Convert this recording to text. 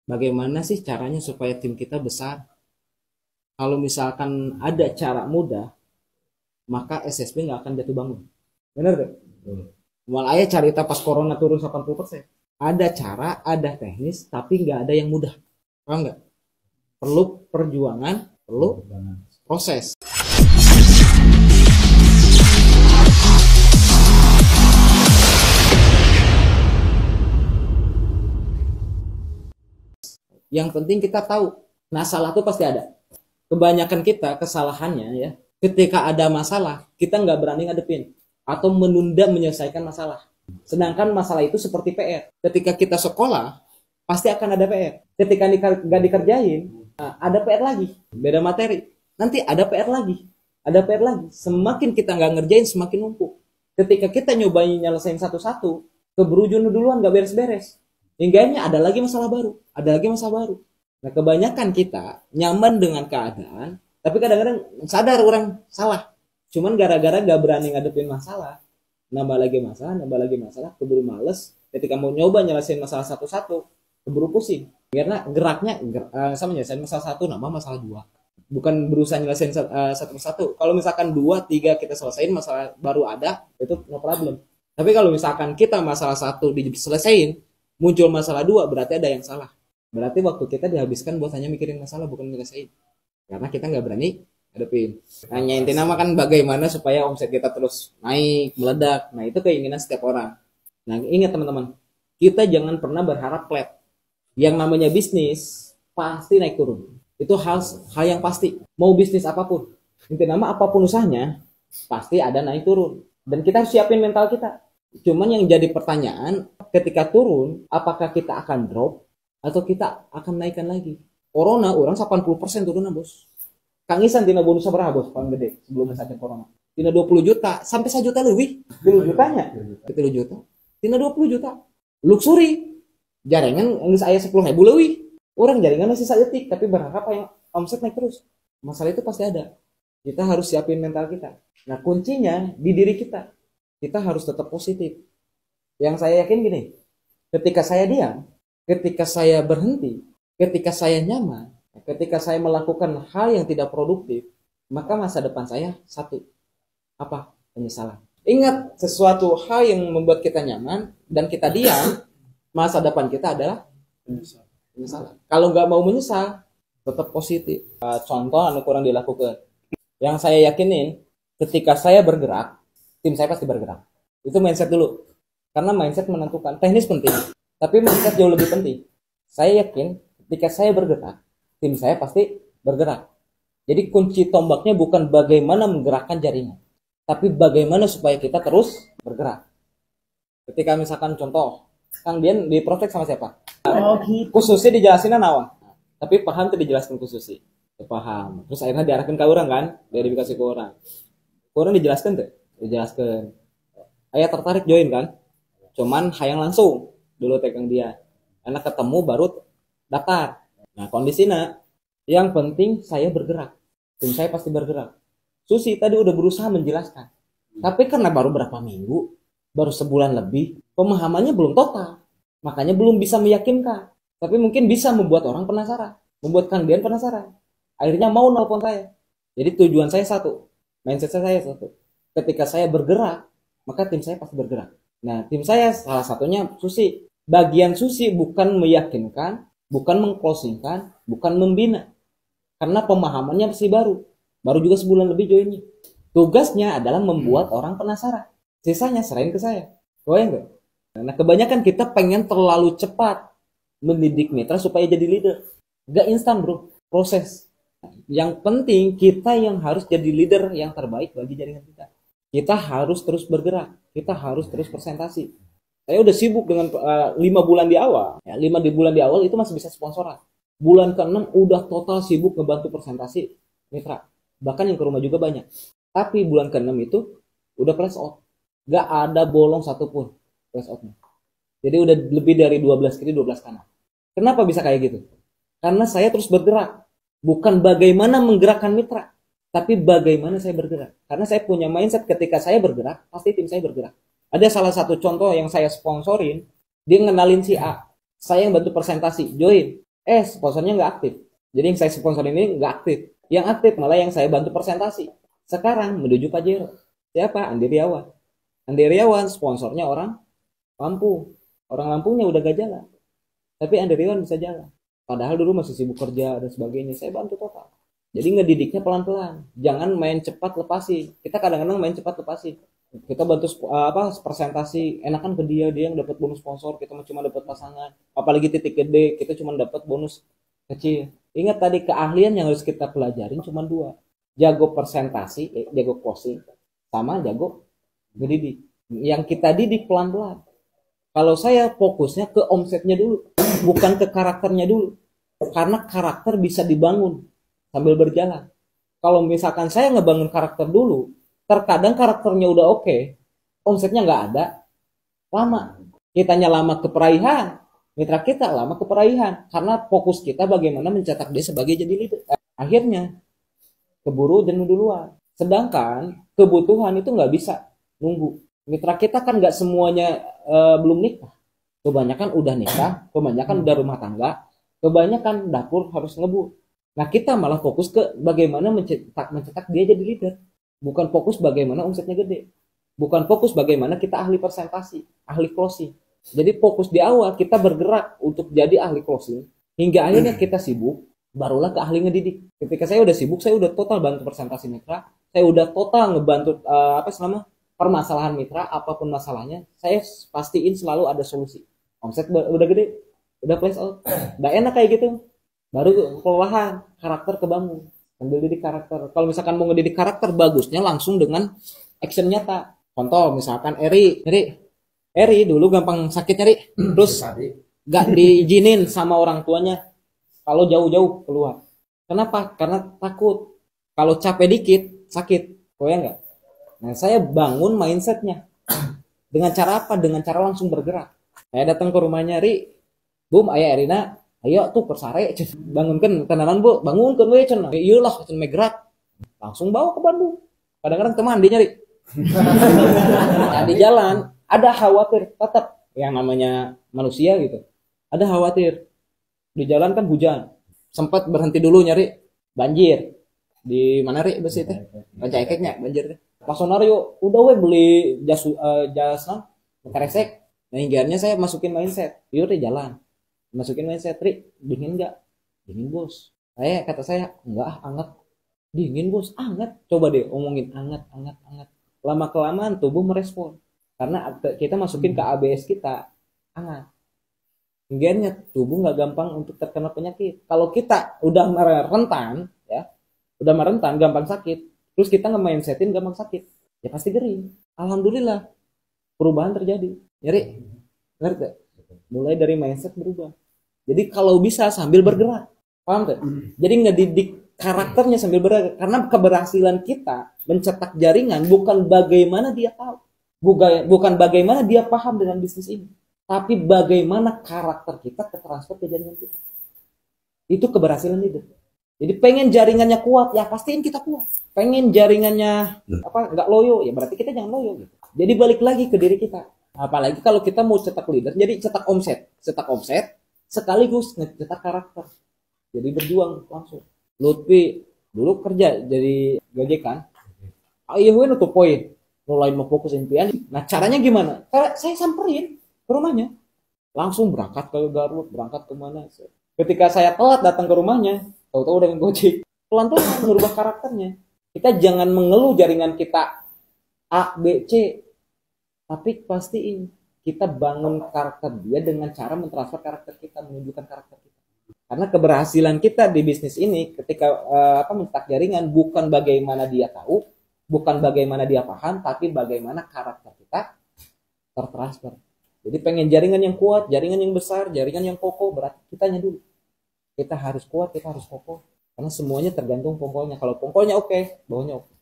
Bagaimana sih caranya supaya tim kita besar? Kalau misalkan ada cara mudah, maka SSB nggak akan jatuh bangun. Bener gak? Malah ayah cerita pas corona turun 80%. Ada cara, ada teknis, tapi nggak ada yang mudah. Paham nggak? Perlu perjuangan, perlu proses. Yang penting kita tahu, masalah itu pasti ada. Kebanyakan kita kesalahannya ya, ketika ada masalah, kita nggak berani ngadepin atau menunda menyelesaikan masalah. Sedangkan masalah itu seperti PR. Ketika kita sekolah, pasti akan ada PR. Ketika nggak dikerjain, ada PR lagi. Beda materi. Nanti ada PR lagi. Ada PR lagi. Semakin kita nggak ngerjain, semakin numpuk. Ketika kita nyobain nyelesain satu-satu, keburu duluan nggak beres-beres. Hingganya ada lagi masalah baru. Ada lagi masalah baru. Nah, kebanyakan kita nyaman dengan keadaan, tapi kadang-kadang sadar orang salah. Cuman gara-gara gak berani ngadepin masalah, nambah lagi masalah, keburu males. Ketika mau nyoba nyelesain masalah satu-satu, keburu pusing. Karena geraknya sama nyelesain masalah satu, nambah masalah dua. Bukan berusaha nyelesain satu persatu. Kalau misalkan 2, 3 kita selesain, masalah baru ada, itu no problem. Tapi kalau misalkan kita masalah satu diselesain, muncul masalah 2, berarti ada yang salah. Berarti waktu kita dihabiskan buat hanya mikirin masalah, bukan nyelesain. Karena kita nggak berani hadapin. Hanya intinya kan bagaimana supaya omset kita terus naik, meledak. Nah itu keinginan setiap orang. Nah ingat teman-teman, kita jangan pernah berharap flat. Yang namanya bisnis pasti naik turun. Itu hal yang pasti. Mau bisnis apapun, intinya apapun usahanya, pasti ada naik turun. Dan kita harus siapin mental kita. Cuman yang jadi pertanyaan, ketika turun, apakah kita akan drop atau kita akan naikkan lagi? Corona orang 80% turun bos. Kang Isan tina bonusnya berapa bos paling gede sebelum sakit corona? Tina 20 juta sampai 1 juta lebih. 10 jutanya. 10 juta. Tina 20 juta. Luxury. Jaringan geus aya 10.000 leuwih. Orang jaringan masih saeutik tapi berharap yang omset naik terus. Masalah itu pasti ada. Kita harus siapin mental kita. Nah, kuncinya di diri kita. Kita harus tetap positif. Yang saya yakin gini, ketika saya diam, ketika saya berhenti, ketika saya nyaman, ketika saya melakukan hal yang tidak produktif, maka masa depan saya satu. Apa? Penyesalan. Ingat, sesuatu hal yang membuat kita nyaman dan kita diam, masa depan kita adalah penyesalan. Kalau nggak mau menyesal, tetap positif. Contoh anu kurang dilakukan. Yang saya yakinin, ketika saya bergerak, tim saya pasti bergerak. Itu mindset dulu. Karena mindset menentukan. Teknis penting, tapi mindset jauh lebih penting. Saya yakin ketika saya bergerak, tim saya pasti bergerak. Jadi kunci tombaknya bukan bagaimana menggerakkan jaringan, tapi bagaimana supaya kita terus bergerak. Ketika misalkan contoh, Kang Dian diprotek sama siapa? Khususnya dijelasin nawan. Tapi paham tuh dijelaskan khususnya. Paham. Terus akhirnya diarahkan ke orang kan, verifikasi ke orang. Orang dijelaskan tuh, dijelaskan. Ayah tertarik join kan? Cuman hayang langsung dulu tegang dia. Enak ketemu baru daftar. Nah kondisinya yang penting saya bergerak. Tim saya pasti bergerak. Susi tadi udah berusaha menjelaskan. Tapi karena baru berapa minggu, baru sebulan lebih, pemahamannya belum total. Makanya belum bisa meyakinkan. Tapi mungkin bisa membuat orang penasaran. Membuat Kang Dian penasaran. Akhirnya mau nelpon saya. Jadi tujuan saya satu. Mindset saya satu. Ketika saya bergerak, maka tim saya pasti bergerak. Nah, tim saya salah satunya Susi. Bagian Susi bukan meyakinkan, bukan mengclosingkan, bukan membina. Karena pemahamannya masih baru. Baru juga sebulan lebih joinnya. Tugasnya adalah membuat orang penasaran. Sisanya serahin ke saya. Goyang gak? Nah, kebanyakan kita pengen terlalu cepat mendidik mitra supaya jadi leader. Gak instan bro, proses. Yang penting kita yang harus jadi leader yang terbaik bagi jaringan kita. Kita harus terus bergerak. Kita harus terus presentasi. Saya udah sibuk dengan 5 bulan di awal. Ya, 5 bulan di awal itu masih bisa sponsoran. Bulan ke-6 udah total sibuk ngebantu presentasi mitra. Bahkan yang ke rumah juga banyak. Tapi bulan ke-6 itu udah press out. Gak ada bolong satupun press outnya. Jadi udah lebih dari 12 kiri 12 kanan. Kenapa bisa kayak gitu? Karena saya terus bergerak. Bukan bagaimana menggerakkan mitra, tapi bagaimana saya bergerak. Karena saya punya mindset ketika saya bergerak, pasti tim saya bergerak. Ada salah satu contoh yang saya sponsorin, dia ngenalin si A. Saya yang bantu presentasi, join. Sponsornya nggak aktif. Jadi yang saya sponsor ini nggak aktif. Yang aktif malah yang saya bantu presentasi. Sekarang menuju Pajero. Siapa? Andi Riawan. Andi Riawan sponsornya orang Lampung. Orang Lampungnya udah gak jalan. Tapi Andi Riawan bisa jalan. Padahal dulu masih sibuk kerja dan sebagainya. Saya bantu total. Jadi ngedidiknya pelan-pelan. Jangan main cepat lepasin. Kita kadang-kadang main cepat lepasin. Kita bantu presentasi, enakan ke dia yang dapat bonus sponsor, kita cuma dapat pasangan. Apalagi titik gede, kita cuma dapat bonus kecil. Ingat tadi keahlian yang harus kita pelajarin cuma dua. Jago presentasi, jago closing, sama jago ngedidik. Yang kita didik pelan-pelan. Kalau saya fokusnya ke omsetnya dulu, bukan ke karakternya dulu. Karena karakter bisa dibangun sambil berjalan. Kalau misalkan saya ngebangun karakter dulu, terkadang karakternya udah oke, omsetnya nggak ada, lama. Kitanya lama ke peraihan, mitra kita lama ke peraihan. Karena fokus kita bagaimana mencetak dia sebagai jadi leader. Akhirnya, keburu jenuh duluan. Sedangkan kebutuhan itu nggak bisa nunggu. Mitra kita kan nggak semuanya belum nikah. Kebanyakan udah nikah, kebanyakan udah rumah tangga, kebanyakan dapur harus ngebut. Nah kita malah fokus ke bagaimana mencetak dia jadi leader. Bukan fokus bagaimana omsetnya gede. Bukan fokus bagaimana kita ahli presentasi, ahli closing. Jadi fokus di awal kita bergerak untuk jadi ahli closing. Hingga akhirnya kita sibuk, barulah ke ahli ngedidik. Ketika saya udah sibuk, saya udah total bantu presentasi mitra. Saya udah total ngebantu permasalahan mitra, apapun masalahnya, saya pastiin selalu ada solusi. Omset udah gede, udah place out, udah enak kayak gitu. Baru perlahan karakter kebangun, ambil didik karakter. Kalau misalkan mau ngedidik karakter, bagusnya langsung dengan action nyata. Contoh misalkan Eri dulu gampang sakit Eri, terus gak diizinin sama orang tuanya kalau jauh-jauh keluar. Kenapa? Karena takut kalau capek dikit sakit, kok ya enggak? Nah, saya bangun mindsetnya. Dengan cara apa? Dengan cara langsung bergerak. Saya datang ke rumahnya, Ri, Bum, ayah Erina, ayo tuh persare, bangunkan tenanan bu, bangunkan we cenah. Iya lah, cenah gerak. Langsung bawa ke Bandung. Kadang-kadang teman dia nyari. Nah, di jalan ada khawatir tetap yang namanya manusia gitu. Ada khawatir. Di jalan kan hujan. Sempat berhenti dulu nyari banjir. Di mana Ri besi teh? Raja Ekeknya banjir teh. Pas sonario udah we beli jas keresek. Nah hinggaannya saya masukin mindset. Yuk Ri jalan. Masukin mindset, Ri dingin enggak? Dingin bos. Kata saya enggak anget. Dingin bos, anget. Coba deh omongin anget. Lama kelamaan tubuh merespon. Karena kita masukin ke ABS kita hangat. Hinggaannya tubuh nggak gampang untuk terkena penyakit. Kalau kita udah rentan, ya, udah merentan gampang sakit. Terus kita nge-mindsetin gampang sakit. Ya pasti gering. Alhamdulillah. Perubahan terjadi. Nyari. Ngerti gak? Mulai dari mindset berubah. Jadi kalau bisa sambil bergerak. Paham gak? Jadi ngedidik karakternya sambil bergerak. Karena keberhasilan kita mencetak jaringan bukan bagaimana dia tahu. Bukan bagaimana dia paham dengan bisnis ini. Tapi bagaimana karakter kita ketransfer ke jaringan kita. Itu keberhasilan leader. Jadi pengen jaringannya kuat, ya pastiin kita kuat. Pengen jaringannya nggak loyo, ya berarti kita jangan loyo gitu. Jadi balik lagi ke diri kita. Apalagi kalau kita mau cetak leader, jadi cetak omset sekaligus ngecetak karakter. Jadi berjuang langsung. Lutfi dulu kerja jadi gojekan. Ayo nutup poin. Lo lain mau fokus impian. Nah caranya gimana? Saya samperin ke rumahnya. Langsung berangkat ke Garut, berangkat kemana. Ketika saya telat datang ke rumahnya, tahu-tahu udah ngegojek. Pelan-pelan merubah karakternya. Kita jangan mengeluh jaringan kita A, B, C. Tapi pastiin kita bangun karakter dia dengan cara mentransfer karakter kita, menunjukkan karakter kita. Karena keberhasilan kita di bisnis ini ketika mencetak jaringan bukan bagaimana dia tahu, bukan bagaimana dia paham, tapi bagaimana karakter kita tertransfer. Jadi pengen jaringan yang kuat, jaringan yang besar, jaringan yang kokoh, berarti kitanya dulu. Kita harus kuat, kita harus kokoh. Karena semuanya tergantung pongkolnya. Kalau pongkolnya oke, bawahnya oke.